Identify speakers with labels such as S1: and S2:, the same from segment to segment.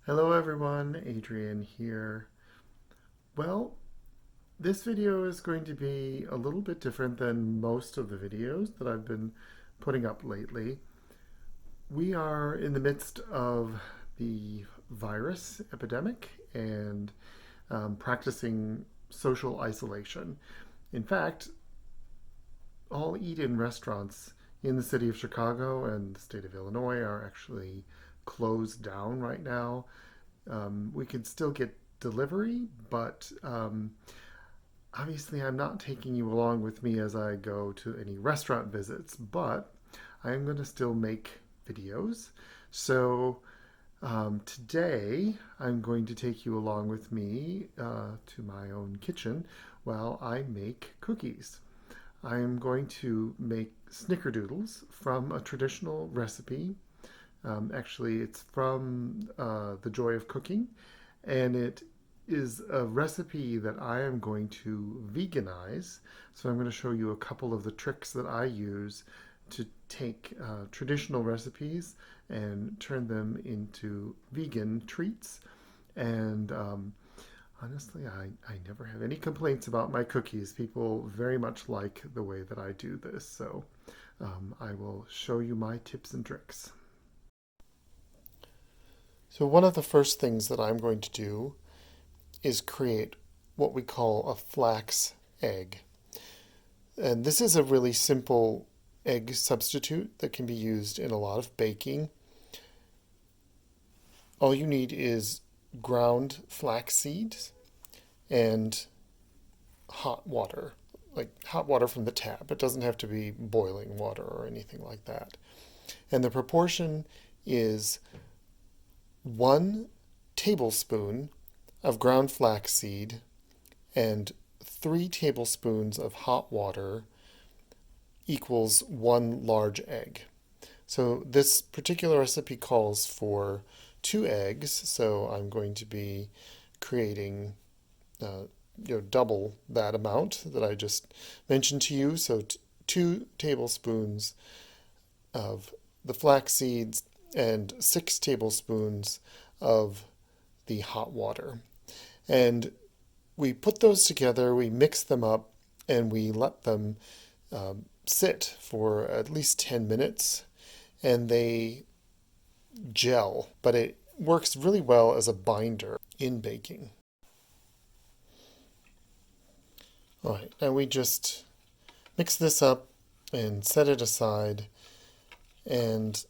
S1: Hello everyone, Adrian here. Well, this video is going to be a little bit different than most of the videos that I've been putting up lately. We are in the midst of the virus epidemic and practicing social isolation. In fact, all eat-in restaurants in the city of Chicago and the state of Illinois are actually closed down right now. We can still get delivery, but obviously I'm not taking you along with me as I go to any restaurant visits, but I am going to still make videos. So today I'm going to take you along with me to my own kitchen while I make cookies. I am going to make snickerdoodles from a traditional recipe. Actually, it's from The Joy of Cooking, and it is a recipe that I am going to veganize. So I'm going to show you a couple of the tricks that I use to take traditional recipes and turn them into vegan treats. And honestly, I never have any complaints about my cookies. People very much like the way that I do this. So I will show you my tips and tricks. So one of the first things that I'm going to do is create what we call a flax egg. And this is a really simple egg substitute that can be used in a lot of baking. All you need is ground flax seeds and hot water, like hot water from the tap. It doesn't have to be boiling water or anything like that. And the proportion is 1 tablespoon of ground flaxseed and 3 tablespoons of hot water equals 1 large egg. So this particular recipe calls for 2 eggs, so I'm going to be creating double that amount that I just mentioned to you. So 2 tablespoons of the flax seeds and 6 tablespoons of the hot water. And we put those together, we mix them up, and we let them sit for at least 10 minutes, and they gel, but it works really well as a binder in baking. All right, now we just mix this up and set it aside and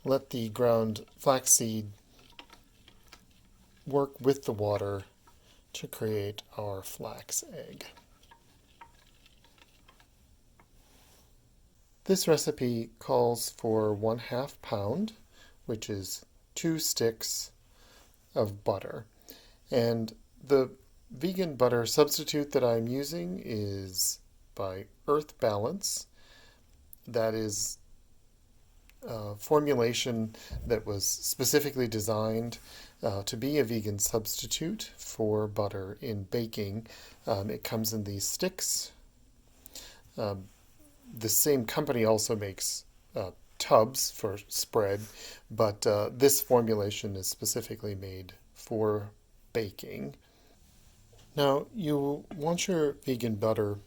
S1: let the ground flaxseed work with the water to create our flax egg. This recipe calls for 1/2 pound, which is 2 sticks of butter. And the vegan butter substitute that I'm using is by Earth Balance. That is a formulation that was specifically designed to be a vegan substitute for butter in baking. It comes in these sticks. The same company also makes tubs for spread, but this formulation is specifically made for baking. Now, you want your vegan butter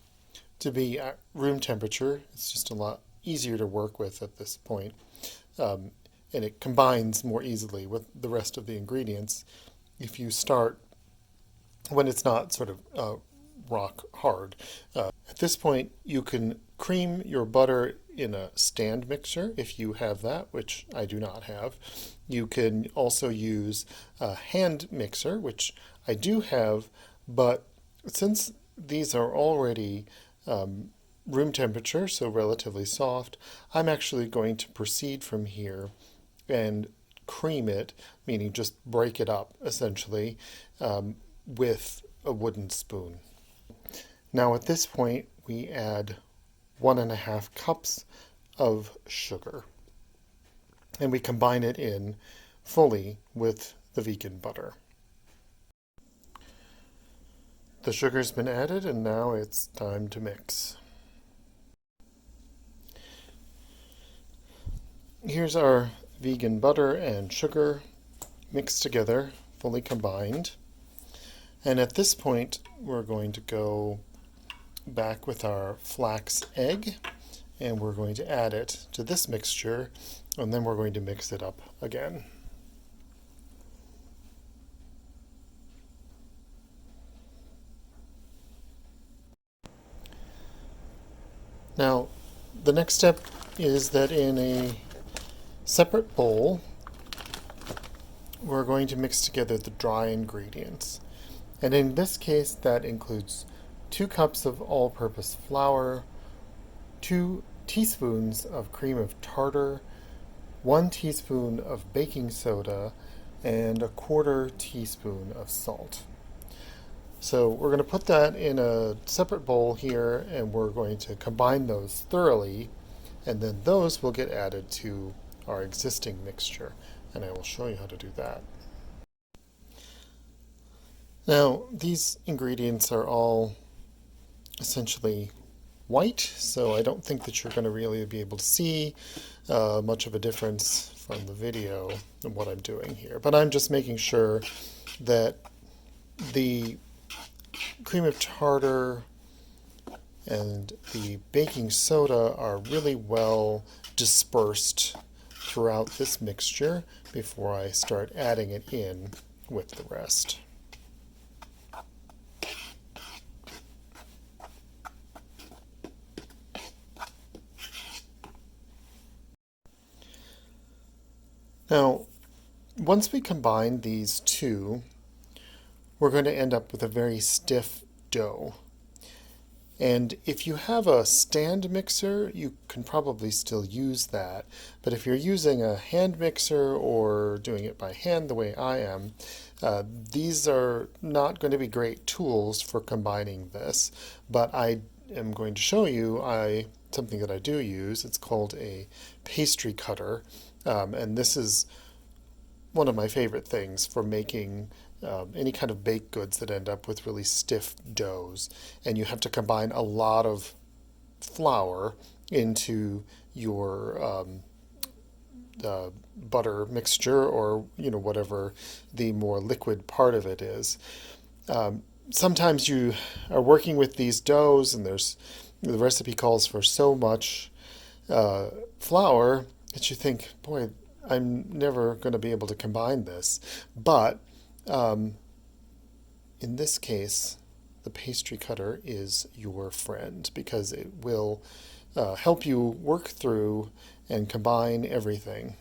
S1: to be at room temperature. It's just a lot easier to work with at this point. And it combines more easily with the rest of the ingredients if you start when it's not sort of rock hard. At this point, you can cream your butter in a stand mixer if you have that, which I do not have. You can also use a hand mixer, which I do have, but since these are already room temperature, so relatively soft, I'm actually going to proceed from here and cream it, meaning just break it up essentially, with a wooden spoon. Now at this point, we add 1.5 cups of sugar, and we combine it in fully with the vegan butter. The sugar's been added, and now it's time to mix. Here's our vegan butter and sugar mixed together, fully combined. And at this point, we're going to go back with our flax egg, and we're going to add it to this mixture, and then we're going to mix it up again. Now, the next step is that in a separate bowl, we're going to mix together the dry ingredients. And in this case, that includes 2 cups of all-purpose flour, 2 teaspoons of cream of tartar, 1 teaspoon of baking soda, and 1/4 teaspoon of salt. So we're going to put that in a separate bowl here, and we're going to combine those thoroughly, and then those will get added to our existing mixture, and I will show you how to do that. Now, these ingredients are all essentially white, so I don't think that you're going to really be able to see much of a difference from the video of what I'm doing here. But I'm just making sure that the cream of tartar and the baking soda are really well dispersed throughout this mixture before I start adding it in with the rest. Now, once we combine these two, we're going to end up with a very stiff dough. And if you have a stand mixer, you can probably still use that. But if you're using a hand mixer or doing it by hand the way I am, these are not going to be great tools for combining this. But I am going to show you something that I do use. It's called a pastry cutter. And this is one of my favorite things for making any kind of baked goods that end up with really stiff doughs. And you have to combine a lot of flour into your butter mixture, or whatever the more liquid part of it is. Sometimes you are working with these doughs and the recipe calls for so much flour that you think, boy, I'm never going to be able to combine this. But in this case, the pastry cutter is your friend, because it will help you work through and combine everything.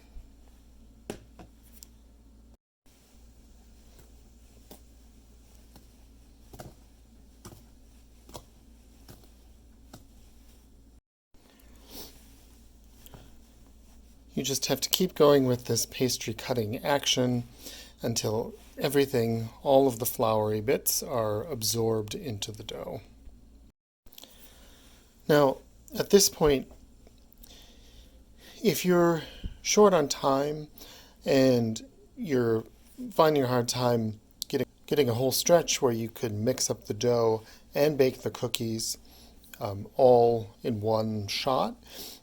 S1: You just have to keep going with this pastry cutting action until everything, all of the floury bits, are absorbed into the dough. Now, at this point, if you're short on time and you're finding a hard time getting a whole stretch where you could mix up the dough and bake the cookies all in one shot,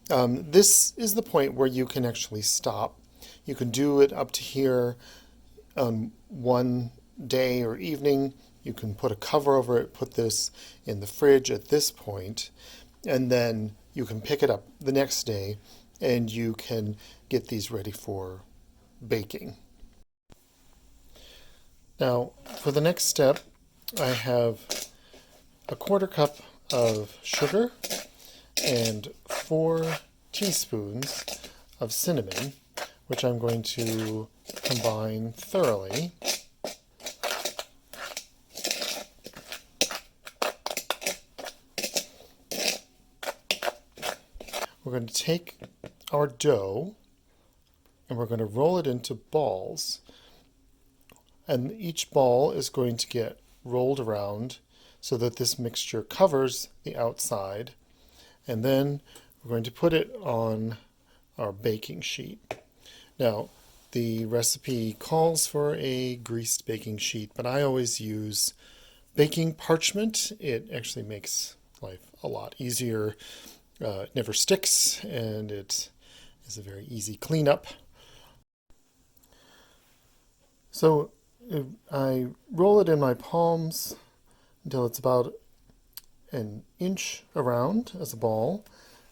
S1: this is the point where you can actually stop. You can do it up to here on one day or evening. You can put a cover over it, put this in the fridge at this point, and then you can pick it up the next day and you can get these ready for baking. Now, for the next step, I have 1/4 cup of sugar and 4 teaspoons of cinnamon, which I'm going to combine thoroughly. We're going to take our dough and we're going to roll it into balls, and each ball is going to get rolled around so that this mixture covers the outside, and then we're going to put it on our baking sheet. Now, the recipe calls for a greased baking sheet, but I always use baking parchment. It actually makes life a lot easier. It never sticks, and it is a very easy cleanup. So I roll it in my palms until it's about an inch around as a ball,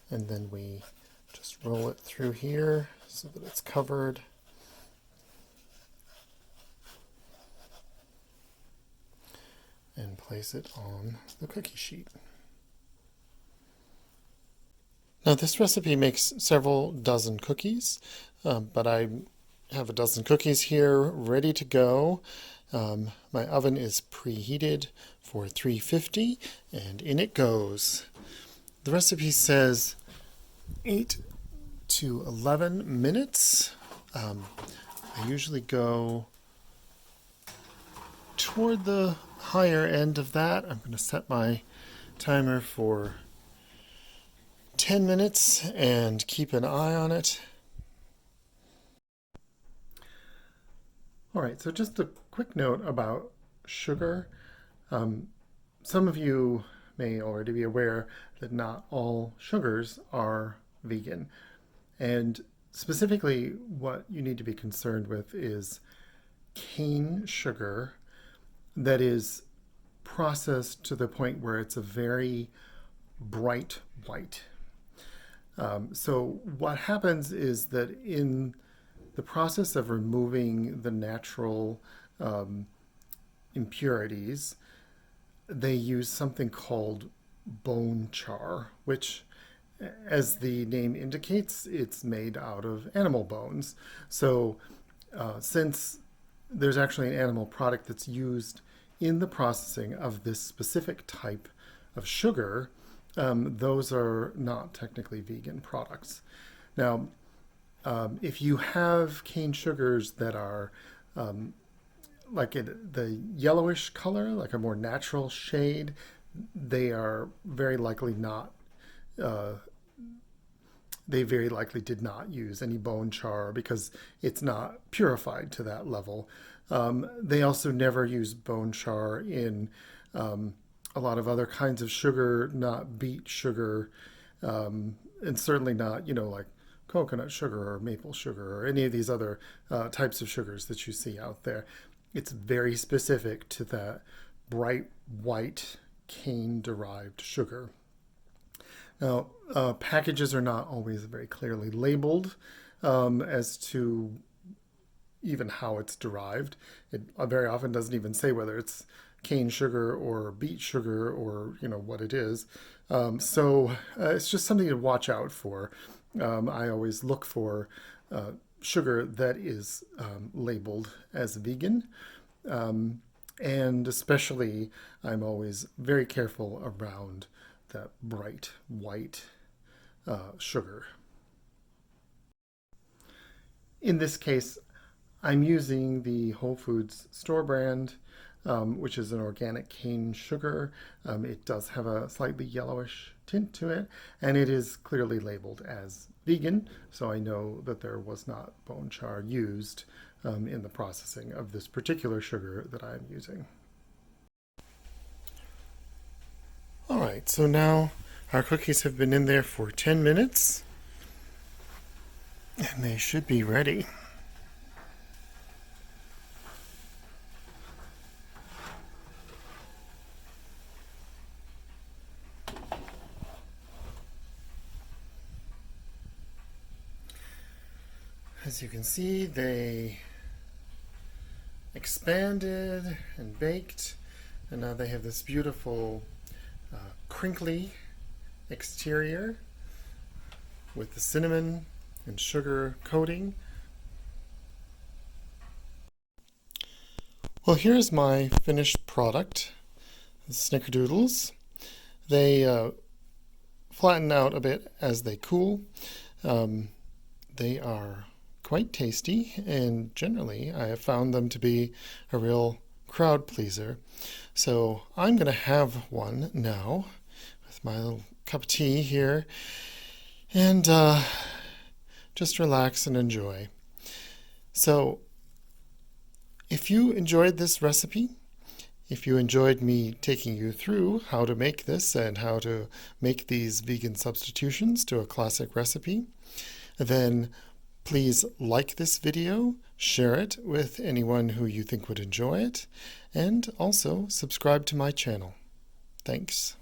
S1: and then we just roll it through here so that it's covered. And place it on the cookie sheet. Now this recipe makes several dozen cookies, but I have a dozen cookies here ready to go. My oven is preheated for 350 and in it goes. The recipe says 8 to 11 minutes. I usually go toward the higher end of that. I'm going to set my timer for 10 minutes and keep an eye on it. All right, so just a quick note about sugar. Some of you may already be aware that not all sugars are vegan. And specifically, what you need to be concerned with is cane sugar that is processed to the point where it's a very bright white. So what happens is that in the process of removing the natural impurities, they use something called bone char, which, as the name indicates, it's made out of animal bones. So since there's actually an animal product that's used in the processing of this specific type of sugar, those are not technically vegan products. Now, if you have cane sugars that are like the yellowish color, like a more natural shade, they are very likely not, they very likely did not use any bone char because it's not purified to that level. They also never use bone char in a lot of other kinds of sugar, not beet sugar, and certainly not, like coconut sugar or maple sugar or any of these other types of sugars that you see out there. It's very specific to that bright white cane-derived sugar. Now, packages are not always very clearly labeled as to even how it's derived. It very often doesn't even say whether it's cane sugar or beet sugar or what it is. So it's just something to watch out for. I always look for sugar that is labeled as vegan. And especially, I'm always very careful around that bright white sugar. In this case, I'm using the Whole Foods store brand, which is an organic cane sugar. It does have a slightly yellowish tint to it, and it is clearly labeled as vegan, so I know that there was not bone char used in the processing of this particular sugar that I'm using. All right, so now our cookies have been in there for 10 minutes, and they should be ready. As you can see, they expanded and baked, and now they have this beautiful crinkly exterior with the cinnamon and sugar coating. Well, here's my finished product, the snickerdoodles. They flatten out a bit as they cool. They are quite tasty, and generally I have found them to be a real crowd pleaser. So I'm going to have one now with my little cup of tea here and just relax and enjoy. So if you enjoyed this recipe, if you enjoyed me taking you through how to make this and how to make these vegan substitutions to a classic recipe, then Please like this video, share it with anyone who you think would enjoy it, and also subscribe to my channel. Thanks.